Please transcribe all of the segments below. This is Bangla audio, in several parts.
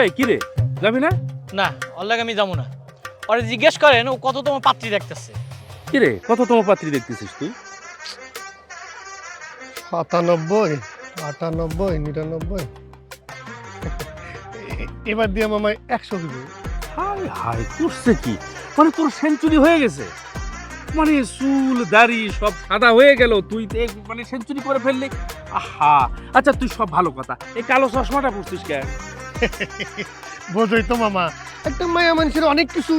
এই কি রে, যাবি না? না, ওর লাগে আমি যাবো না। ওরে জিজ্ঞেস করেন ও কততম পাত্রী দেখতেছে। কি রে, কততম পাত্রী দেখতেছিস তুই? 97, 98, 99। এবার দিয়ে মামা 100 দিব। হায় হায়, করছে কি? মানে তোর সেঞ্চুরি হয়ে গেছে, মানে চুল দাড়ি সব সাদা হয়ে গেল, তুই মানে সেঞ্চুরি করে ফেললি। আহা, আচ্ছা তুই সব ভালো কথা, এই কালো চশমাটা পড়ছিস কেন? বোঝোই তো মামা, একটা মায়া মানুষের অনেক কিছু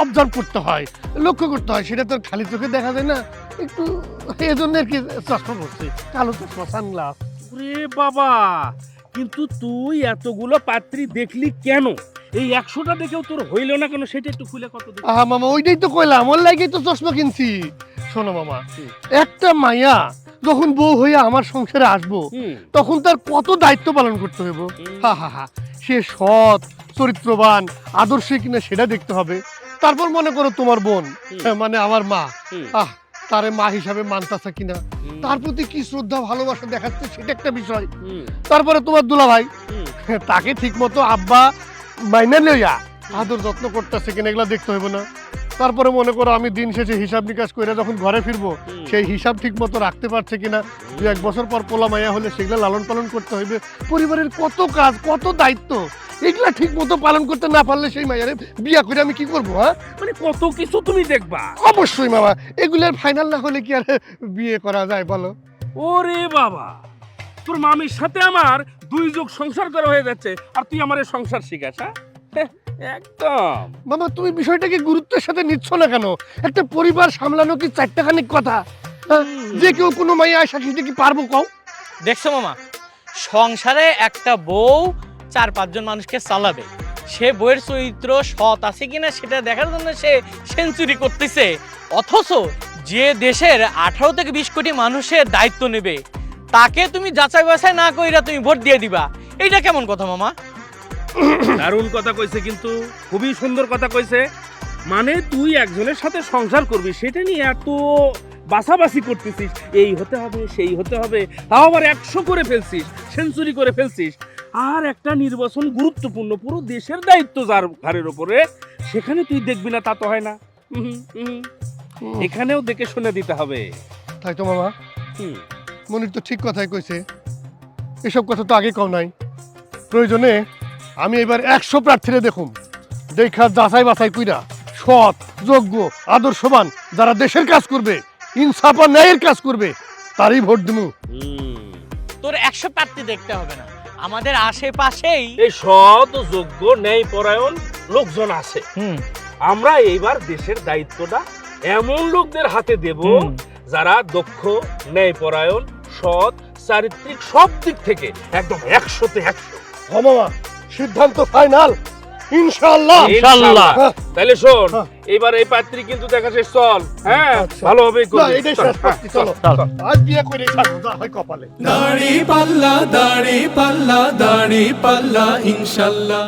অবজার্ভ করতে হয়, লক্ষ্য করতে হয়, সেটা তো খালি চোখে দেখা যায় না। একটু এই জন্য আর কি চশমা পড়ছি, কালো চশমা, সানগ্লাস। রে বাবা, কিন্তু তুই এতগুলো পাত্রী দেখলি কেন? এই 100টা দেখেও তোর হইল না কেন, সেটা একটু খুলে কত দেখি। আহা মামা, ওইটাই তো কইলাম, ওর লাগেই তো চশমা কিনছি। শোনো মামা, একটা মায়া যখন বউ হয়ে আমার সংসারে আসবো, তখন তার কত দায়িত্ব পালন করতে হবে। হা হা হা, সে সৎ, চরিত্রবান, আদর্শে কিনা সেটা দেখতে হবে। তারপর মনে করো তোমার বোন, মানে আমার মা, তারে মা হিসাবে মানতাছে কিনা, তার প্রতি কি শ্রদ্ধা ভালোবাসা দেখাচ্ছে সেটা একটা বিষয়। তারপরে তোমার দুলা ভাই, তাকে ঠিক মতো আব্বা মাইনা লইয়া আদর যত্ন করতেছে কিনা এগুলা দেখতে হইব না। তারপরে মনে করো আমি দিন শেষে হিসাব নিকাশ করে যখন ঘরে ফিরবো, সেই হিসাব ঠিক মতো রাখতে পারছে কিনা। 2-1 বছর পর পোলা মাইয়া হলে সেগুলা লালন পালন করতে হইবে। পরিবারের কত কাজ, কত দায়িত্ব, এগুলা ঠিক মতো পালন করতে না পারলে সেই মাইয়ারে বিয়া করে আমি কি করবো? হ্যাঁ, মানে কত কিছু তুমি দেখবা। অবশ্যই মামা, এগুলার ফাইনাল না হলে কি আর বিয়ে করা যায় বলো? ওরে বাবা, তোর মামির সাথে আমার 2 যুগ সংসার করা হয়ে যাচ্ছে, আর তুই আমার সংসার শিখাস? হ্যাঁ, একদম। মামা, তুমি বিষয়টাকে গুরুত্বের সাথে নিচ্ছ না কেন? একটা পরিবার সামলানো কি 4টাখানিক কথা? যে কেউ কোনো মাইয়া আশা সেটা কি পারবো কও? দেখছো মামা, সংসারে একটা বউ 4-5 জন মানুষকে চালাবে, সে বউয়ের চরিত্র সৎ আছে কিনা সেটা দেখার জন্য সে সেঞ্চুরি করতেছে। অথচ যে দেশের 18 থেকে 20 কোটি মানুষের দায়িত্ব নেবে, তাকে তুমি যাচাই বাছাই না কইরা তুমি ভোট দিয়ে দিবা, এইটা কেমন কথা মামা? দারুণ কথা কইছে, কিন্তু খুবই সুন্দর কথা কইছে। মানে তুই একজনের সাথে সংসার করবি, সেটা নিয়ে এত বাছাবাছি করতেছিস, এই হতে হবে সেই হতে হবে, তাও আবার 100 করে ফেলছিস, সেঞ্চুরি করে ফেলছিস। আর একটা নির্বাচন গুরুত্বপূর্ণ, পুরো দেশের দায়িত্ব যার ঘাড়ের ওপরে, সেখানে তুই দেখবি না তা তো হয় না। এখানেও দেখে শুনে দিতে হবে। তাই তো মামা, মনির তো ঠিক কথাই কইছে। এসব কথা তো আগে কও নাই। প্রয়োজনে আমি এবার 100 প্রার্থীরে দেখুম, দেখা যাচাই বাছাই কইরা সৎ, যোগ্য, আদর্শবান যারা দেশের কাজ করবে, ইনসাফ আর ন্যায়ের কাজ করবে, তারই ভোট দিমু। তোর 100 প্রার্থী দেখতে হবে না, আমাদের আশেপাশেই এই সৎ, যোগ্য, ন্যায় পরায়ণ লোকজন আছে। আমরা এইবার দেশের দায়িত্বটা এমন লোকদের হাতে দেব যারা দক্ষ, ন্যায় পরায়ণ, সৎ, চারিত্রিক সব দিক থেকে একদম 100-তে 100। হ্যাঁ মামা, সিদ্ধান্ত ফাইনাল, ইনশাআল্লাহ। ইনশাআল্লাহ। হ্যাঁ। তাহলে শোন, হ্যাঁ। এবার এই পাত্রী কিন্তু দেখা শেষ, চল। হ্যাঁ, আচ্ছা। ভালোভাবেই না, করবি। এটাই শেষ করছি, চলো। আজ বিয়ে করে ছাড়বো, যা হয় কপালে। দাড়ি পাল্লা ইনশাল্লাহ।